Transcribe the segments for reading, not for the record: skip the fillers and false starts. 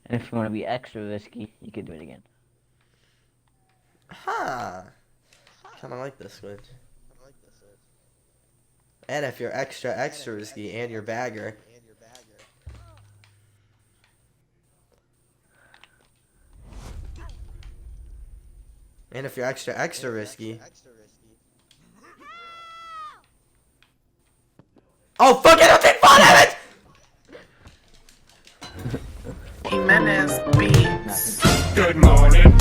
And if you want to be extra risky, you could do it again. Huh. Kind of like this glitch. And if you're extra risky and you're bagger. And if you're extra risky. Oh, fuck it! Don't take fun of it! Jimenez beats. Good morning,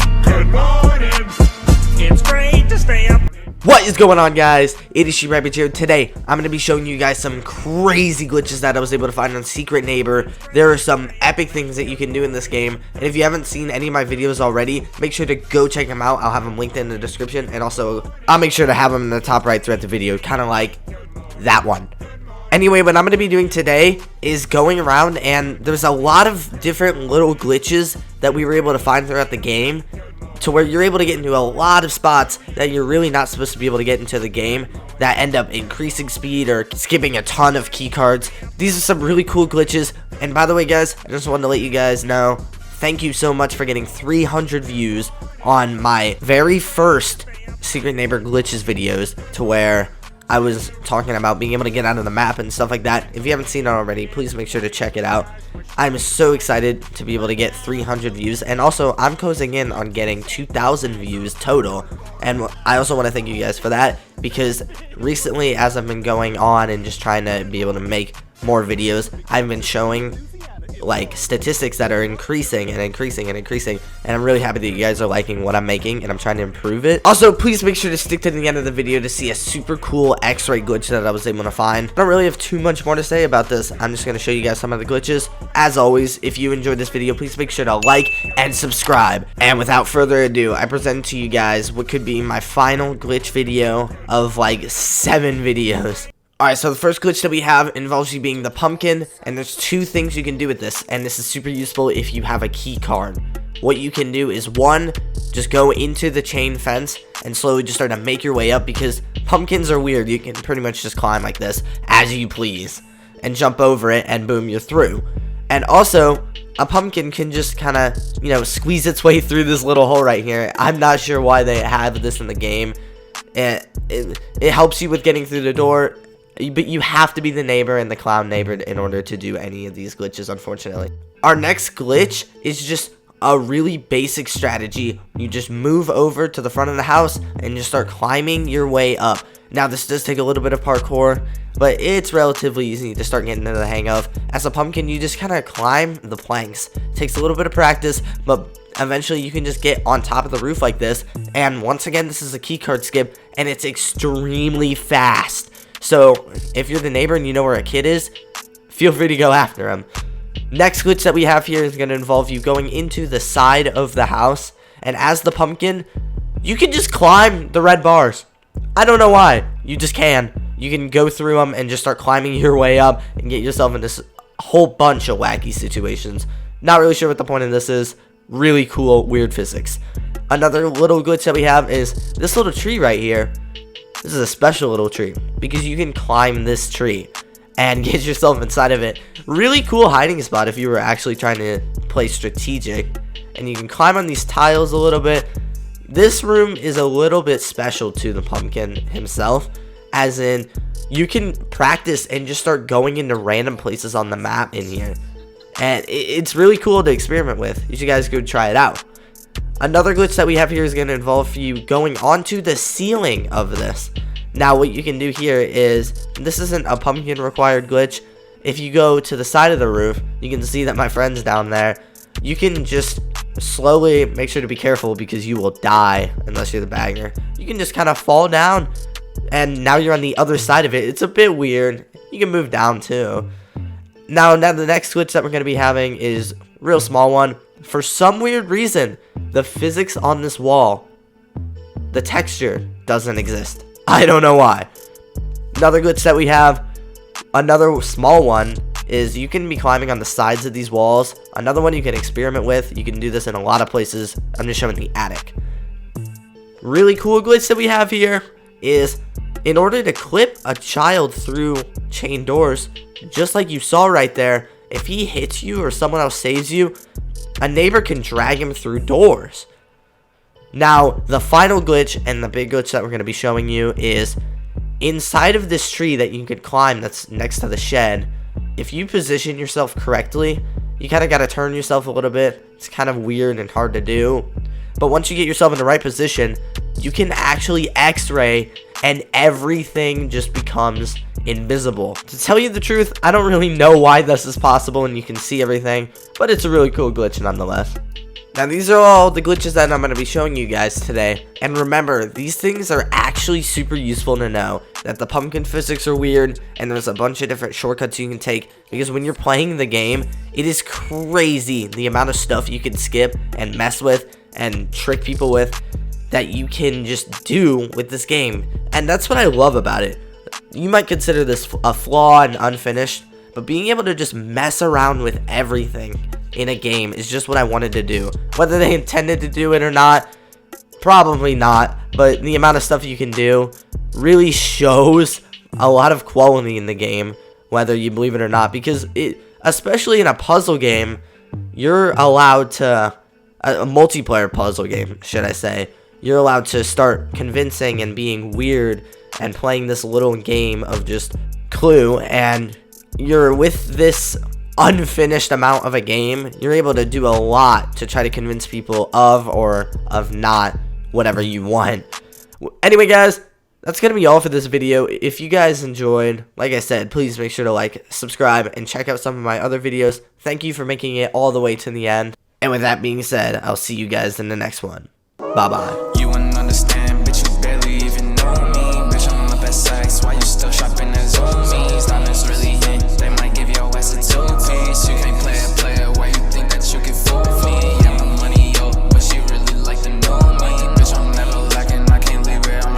it's great to stay up. What is going on, guys? It is Sheeprampage here. Today, I'm going to be showing you guys some crazy glitches that I was able to find on Secret Neighbor. There are some epic things that you can do in this game, and if you haven't seen any of my videos already, make sure to go check them out. I'll have them linked in the description, and also, I'll make sure to have them in the top right throughout the video, kind of like that one. Anyway, what I'm going to be doing today is going around, and there's a lot of different little glitches that we were able to find throughout the game, to where you're able to get into a lot of spots that you're really not supposed to be able to get into the game, that end up increasing speed or skipping a ton of key cards. These are some really cool glitches, and by the way, guys, I just wanted to let you guys know, thank you so much for getting 300 views on my very first Secret Neighbor glitches videos, to where I was talking about being able to get out of the map and stuff like that. If you haven't seen it already, please make sure to check it out. I'm so excited to be able to get 300 views, and also I'm closing in on getting 2,000 views total, and I also want to thank you guys for that, because recently, as I've been going on and just trying to be able to make more videos, I've been showing like statistics that are increasing and increasing and increasing, and I'm really happy that you guys are liking what I'm making, and I'm trying to improve it. Also, please make sure to stick to the end of the video to see a super cool X-ray glitch that I was able to find. I don't really have too much more to say about this. I'm just going to show you guys some of the glitches. As always, if you enjoyed this video, please make sure to like and subscribe. And without further ado, I present to you guys what could be my final glitch video of like 7 videos. Alright, so the first glitch that we have involves you being the pumpkin, and there's 2 things you can do with this, and this is super useful if you have a key card. What you can do is, 1, just go into the chain fence and slowly just start to make your way up, because pumpkins are weird. You can pretty much just climb like this as you please and jump over it, and boom, you're through. And also, a pumpkin can just kind of, you know, squeeze its way through this little hole right here. I'm not sure why they have this in the game. It helps you with getting through the door, but you have to be the neighbor and the clown neighbor in order to do any of these glitches, unfortunately. Our next glitch is just a really basic strategy. You just move over to the front of the house and just start climbing your way up. Now, this does take a little bit of parkour, but it's relatively easy to start getting into the hang of. As a pumpkin, you just kind of climb the planks. It takes a little bit of practice, but eventually you can just get on top of the roof like this. And once again, this is a keycard skip, and it's extremely fast. So, if you're the neighbor and you know where a kid is, feel free to go after him. Next glitch that we have here is going to involve you going into the side of the house. And as the pumpkin, you can just climb the red bars. I don't know why. You just can. You can go through them and just start climbing your way up and get yourself into a whole bunch of wacky situations. Not really sure what the point of this is. Really cool, weird physics. Another little glitch that we have is this little tree right here. This is a special little tree, because you can climb this tree and get yourself inside of it. Really cool hiding spot if you were actually trying to play strategic. And you can climb on these tiles a little bit. This room is a little bit special to the pumpkin himself, as in you can practice and just start going into random places on the map in here. And it's really cool to experiment with. You should guys go try it out. Another glitch that we have here is going to involve you going onto the ceiling of this. Now, what you can do here is, this isn't a pumpkin required glitch. If you go to the side of the roof, you can see that my friend's down there. You can just slowly, make sure to be careful because you will die unless you're the bagger. You can just kind of fall down, and now you're on the other side of it. It's a bit weird. You can move down too. Now the next glitch that we're going to be having is a real small one. For some weird reason, the physics on this wall, the texture doesn't exist. I don't know why. Another glitch that we have, another small one, is you can be climbing on the sides of these walls. Another one you can experiment with. You can do this in a lot of places. I'm just showing the attic. Really cool glitch that we have here is, in order to clip a child through chain doors, just like you saw right there, if he hits you or someone else saves you, a neighbor can drag him through doors. Now, the final glitch and the big glitch that we're going to be showing you is inside of this tree that you could climb that's next to the shed. If you position yourself correctly, you kind of got to turn yourself a little bit. It's kind of weird and hard to do. But once you get yourself in the right position, you can actually X-ray and everything just becomes invisible. To tell you the truth, I don't really know why this is possible and you can see everything, but it's a really cool glitch nonetheless. Now, these are all the glitches that I'm going to be showing you guys today. And remember, these things are actually super useful to know. That the pumpkin physics are weird, and there's a bunch of different shortcuts you can take. Because when you're playing the game, it is crazy the amount of stuff you can skip and mess with and trick people with that you can just do with this game. And that's what I love about it. You might consider this a flaw and unfinished, but being able to just mess around with everything in a game is just what I wanted to do. Whether they intended to do it or not, probably not, but the amount of stuff you can do really shows a lot of quality in the game, whether you believe it or not, because especially in a puzzle game, you're allowed to, a multiplayer puzzle game, should I say, you're allowed to start convincing and being weird and playing this little game of just Clue, and you're with this unfinished amount of a game, you're able to do a lot to try to convince people of or of not whatever you want. Anyway, guys, that's gonna be all for this video. If you guys enjoyed, like I said, please make sure to like, subscribe, and check out some of my other videos. Thank you for making it all the way to the end. And with that being said, I'll see you guys in the next one. Bye bye.